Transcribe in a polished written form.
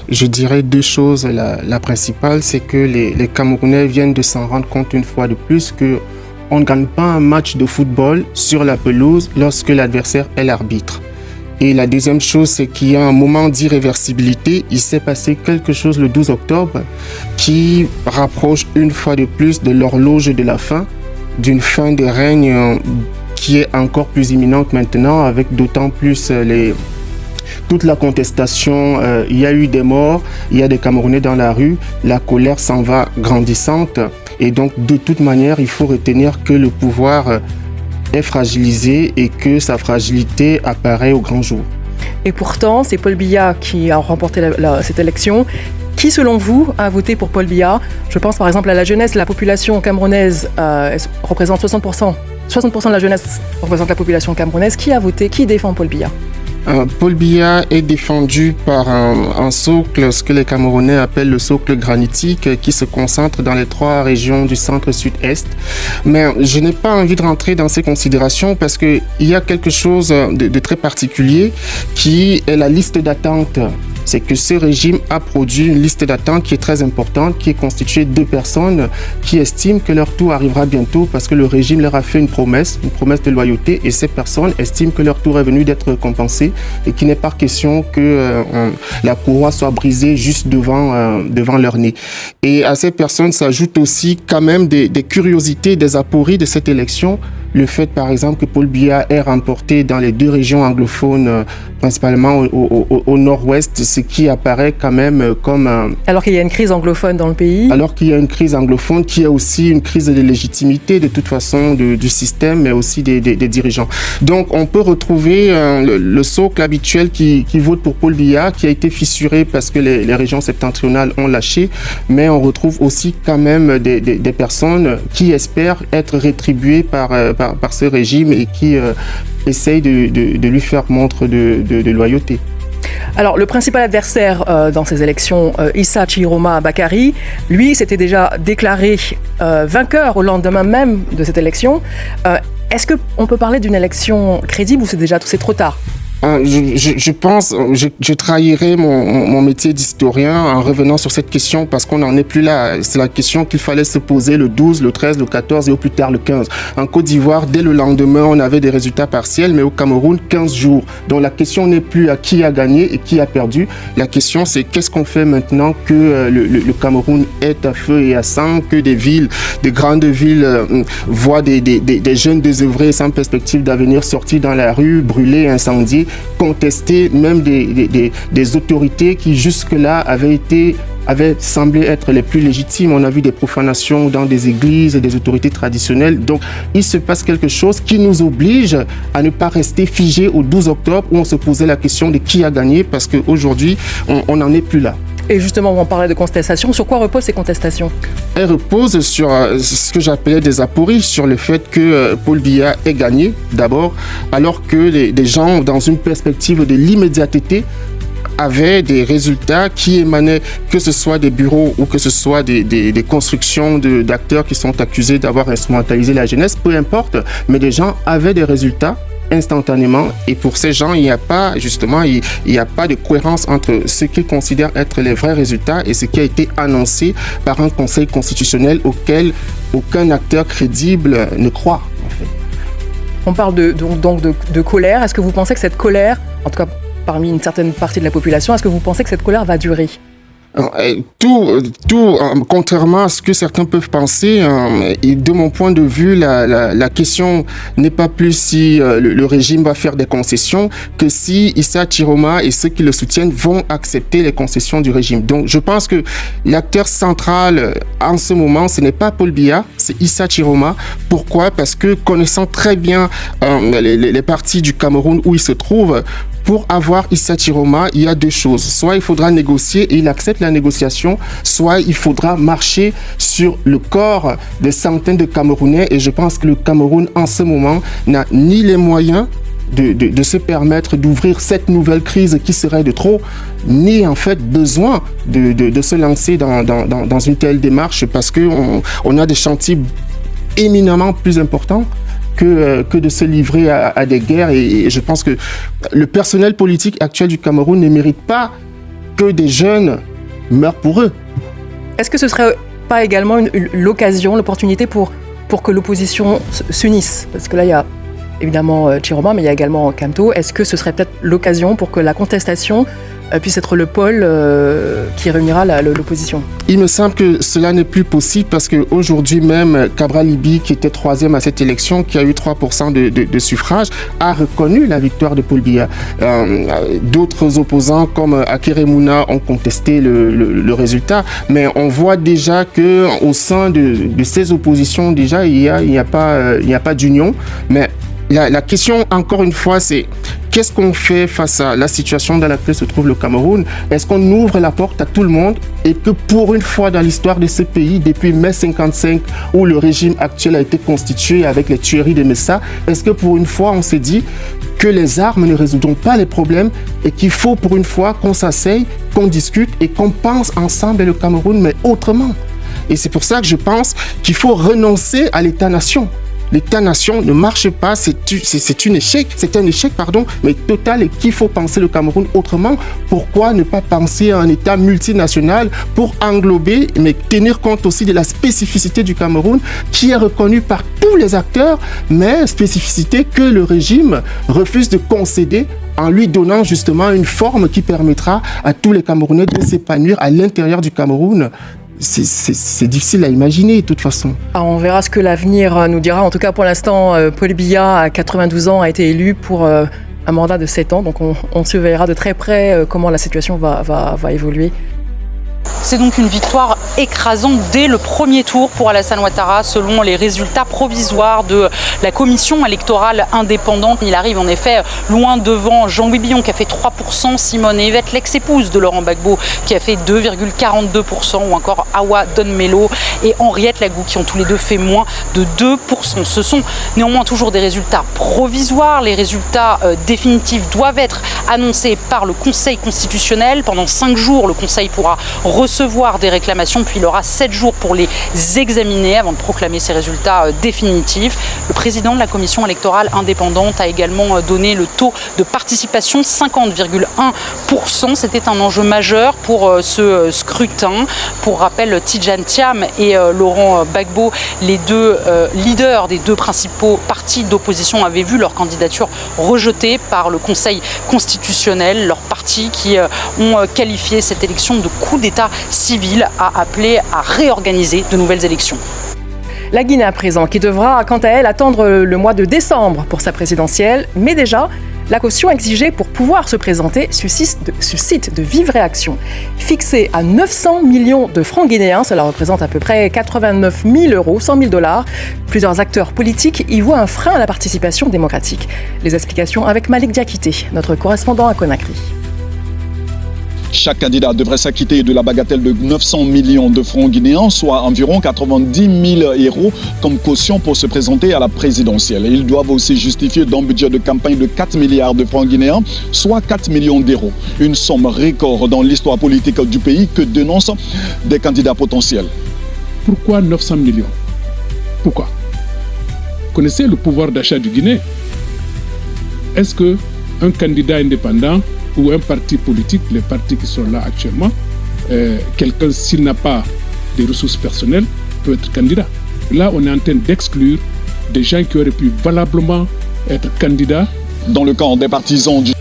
Je dirais deux choses. La principale, c'est que les Camerounais viennent de s'en rendre compte une fois de plus que on ne gagne pas un match de football sur la pelouse lorsque l'adversaire est l'arbitre. Et la deuxième chose, c'est qu'il y a un moment d'irréversibilité. Il s'est passé quelque chose le 12 octobre qui rapproche une fois de plus de l'horloge de la fin, d'une fin de règne qui est encore plus imminente maintenant, avec d'autant plus toute la contestation. Il y a eu des morts, il y a des Camerounais dans la rue, la colère s'en va grandissante. Et donc, de toute manière, il faut retenir que le pouvoir est fragilisé et que sa fragilité apparaît au grand jour. Et pourtant, c'est Paul Biya qui a remporté cette élection. Qui, selon vous, a voté pour Paul Biya ? Je pense par exemple à la jeunesse. La population camerounaise représente 60%. 60% de la jeunesse représente la population camerounaise. Qui a voté ? Qui défend Paul Biya ? Paul Biya est défendu par un socle, ce que les Camerounais appellent le socle granitique, qui se concentre dans les trois régions du centre-sud-est. Mais je n'ai pas envie de rentrer dans ces considérations parce qu'il y a quelque chose de très particulier qui est la liste d'attente. C'est que ce régime a produit une liste d'attente qui est très importante, qui est constituée de personnes qui estiment que leur tour arrivera bientôt parce que le régime leur a fait une promesse de loyauté, et ces personnes estiment que leur tour est venu d'être compensé et qu'il n'est pas question que la courroie soit brisée juste devant leur nez. Et à ces personnes s'ajoutent aussi quand même des curiosités, des apories de cette élection. Le fait, par exemple, que Paul Biya ait remporté dans les deux régions anglophones, principalement au nord-ouest, ce qui apparaît quand même comme alors qu'il y a une crise anglophone dans le pays. Alors qu'il y a une crise anglophone, qui est aussi une crise de légitimité, de toute façon, du système, mais aussi des dirigeants. Donc, on peut retrouver le socle habituel qui vote pour Paul Biya, qui a été fissuré parce que les régions septentrionales ont lâché, mais on retrouve aussi quand même des personnes qui espèrent être rétribuées par ce régime et qui essaye de lui faire montre de loyauté. Alors, le principal adversaire dans ces élections, Issa Chiroma Bakary, lui, s'était déjà déclaré vainqueur au lendemain même de cette élection. Est-ce qu'on peut parler d'une élection crédible ou c'est trop tard ? Je pense, je trahirais mon métier d'historien en revenant sur cette question parce qu'on n'en est plus là. C'est la question qu'il fallait se poser le 12, le 13, le 14 et au plus tard le 15. En Côte d'Ivoire, dès le lendemain, on avait des résultats partiels, mais au Cameroun, 15 jours. Donc la question n'est plus à qui a gagné et qui a perdu. La question, c'est qu'est-ce qu'on fait maintenant que le Cameroun est à feu et à sang, que des grandes villes voient des jeunes désœuvrés sans perspective d'avenir sortis dans la rue, brûlés, incendiés, contester même des autorités qui jusque-là avaient semblé être les plus légitimes. On a vu des profanations dans des églises et des autorités traditionnelles. Donc, il se passe quelque chose qui nous oblige à ne pas rester figés au 12 octobre où on se posait la question de qui a gagné, parce qu'aujourd'hui, on n'en est plus là. Et justement, on parlait de contestation. Sur quoi reposent ces contestations ? Elles reposent sur ce que j'appelais des apories, sur le fait que Paul Biya ait gagné, d'abord, alors que les gens, dans une perspective de l'immédiateté, avaient des résultats qui émanaient, que ce soit des bureaux ou que ce soit des constructions d'acteurs qui sont accusés d'avoir instrumentalisé la jeunesse, peu importe, mais les gens avaient des résultats instantanément, et pour ces gens, il n'y a pas de cohérence entre ce qu'ils considèrent être les vrais résultats et ce qui a été annoncé par un conseil constitutionnel auquel aucun acteur crédible ne croit, en fait. On parle donc de colère. Est-ce que vous pensez que cette colère, en tout cas parmi une certaine partie de la population, est-ce que vous pensez que cette colère va durer ? Contrairement à ce que certains peuvent penser, et de mon point de vue, la question n'est pas plus si le régime va faire des concessions que si Issa Chiroma et ceux qui le soutiennent vont accepter les concessions du régime. Donc, je pense que l'acteur central en ce moment, ce n'est pas Paul Biya, c'est Issa Chiroma. Pourquoi ? Parce que connaissant très bien les parties du Cameroun où il se trouve, pour avoir Issa Chiroma, il y a deux choses. Soit il faudra négocier et il accepte la négociation, soit il faudra marcher sur le corps des centaines de Camerounais. Et je pense que le Cameroun, en ce moment, n'a ni les moyens de se permettre d'ouvrir cette nouvelle crise qui serait de trop, ni en fait besoin de se lancer dans une telle démarche, parce qu'on a des chantiers éminemment plus importants que de se livrer à des guerres. Et je pense que le personnel politique actuel du Cameroun ne mérite pas que des jeunes meurent pour eux. Est-ce que ce serait pas également l'occasion, l'opportunité pour que l'opposition s'unisse? Parce que là, il y a évidemment Chiroma, mais il y a également Kamto. Est-ce que ce serait peut-être l'occasion pour que la contestation puisse être le pôle qui réunira l'opposition? Il me semble que cela n'est plus possible parce qu'aujourd'hui même, Cabral Libby, qui était troisième à cette élection, qui a eu 3% de suffrages, a reconnu la victoire de Paul Biya. D'autres opposants comme Akere Mouna ont contesté le résultat, mais on voit déjà qu'au sein de ces oppositions, déjà, il n'y a pas d'union. Mais la question, encore une fois, c'est qu'est-ce qu'on fait face à la situation dans laquelle se trouve le Cameroun? Est-ce qu'on ouvre la porte à tout le monde et que pour une fois dans l'histoire de ce pays, depuis mai 55, où le régime actuel a été constitué avec les tueries de Messa, est-ce que pour une fois on s'est dit que les armes ne résoudront pas les problèmes et qu'il faut pour une fois qu'on s'asseye, qu'on discute et qu'on pense ensemble le Cameroun, mais autrement? Et c'est pour ça que je pense qu'il faut renoncer à l'État-nation. L'État-nation ne marche pas, c'est un échec, mais total, et qu'il faut penser le Cameroun autrement. Pourquoi ne pas penser à un État multinational pour englober, mais tenir compte aussi de la spécificité du Cameroun, qui est reconnue par tous les acteurs, mais spécificité que le régime refuse de concéder en lui donnant justement une forme qui permettra à tous les Camerounais de s'épanouir à l'intérieur du Cameroun. C'est difficile à imaginer, de toute façon. On verra ce que l'avenir nous dira. En tout cas, pour l'instant, Paul Biya, à 92 ans, a été élu pour un mandat de 7 ans. Donc, on surveillera de très près comment la situation va évoluer. C'est donc une victoire écrasante dès le premier tour pour Alassane Ouattara, selon les résultats provisoires de la commission électorale indépendante. Il arrive en effet loin devant Jean-Louis Billon qui a fait 3%, Simone Evette, l'ex-épouse de Laurent Gbagbo, qui a fait 2,42%, ou encore Awa Don-Melo et Henriette Lagou qui ont tous les deux fait moins de 2%. Ce sont néanmoins toujours des résultats provisoires. Les résultats définitifs doivent être annoncés par le Conseil constitutionnel. Pendant 5 jours, le Conseil pourra recevoir des réclamations, puis il aura 7 jours pour les examiner avant de proclamer ces résultats définitifs. Le président de la commission électorale indépendante a également donné le taux de participation, 50,1%. C'était un enjeu majeur pour ce scrutin. Pour rappel, Tidjane Thiam et Laurent Gbagbo, les deux leaders des deux principaux partis d'opposition, avaient vu leur candidature rejetée par le Conseil constitutionnel. Leurs partis qui ont qualifié cette élection de coup d'État civil a appelé à réorganiser de nouvelles élections. La Guinée à présent, qui devra quant à elle attendre le mois de décembre pour sa présidentielle, mais déjà, la caution exigée pour pouvoir se présenter suscite de vives réactions. Fixée à 900 millions de francs guinéens, cela représente à peu près 89 000 euros, 100 000 $, plusieurs acteurs politiques y voient un frein à la participation démocratique. Les explications avec Malik Diakité, notre correspondant à Conakry. Chaque candidat devrait s'acquitter de la bagatelle de 900 millions de francs guinéens, soit environ 90 000 euros comme caution pour se présenter à la présidentielle. Ils doivent aussi justifier d'un budget de campagne de 4 milliards de francs guinéens, soit 4 millions d'euros. Une somme record dans l'histoire politique du pays que dénoncent des candidats potentiels. Pourquoi 900 millions? Pourquoi? Vous connaissez le pouvoir d'achat du Guinée? Est-ce qu'un candidat indépendant ou un parti politique, les partis qui sont là actuellement, quelqu'un, s'il n'a pas des ressources personnelles, peut être candidat? Là, on est en train d'exclure des gens qui auraient pu valablement être candidats. Dans le camp des partisans du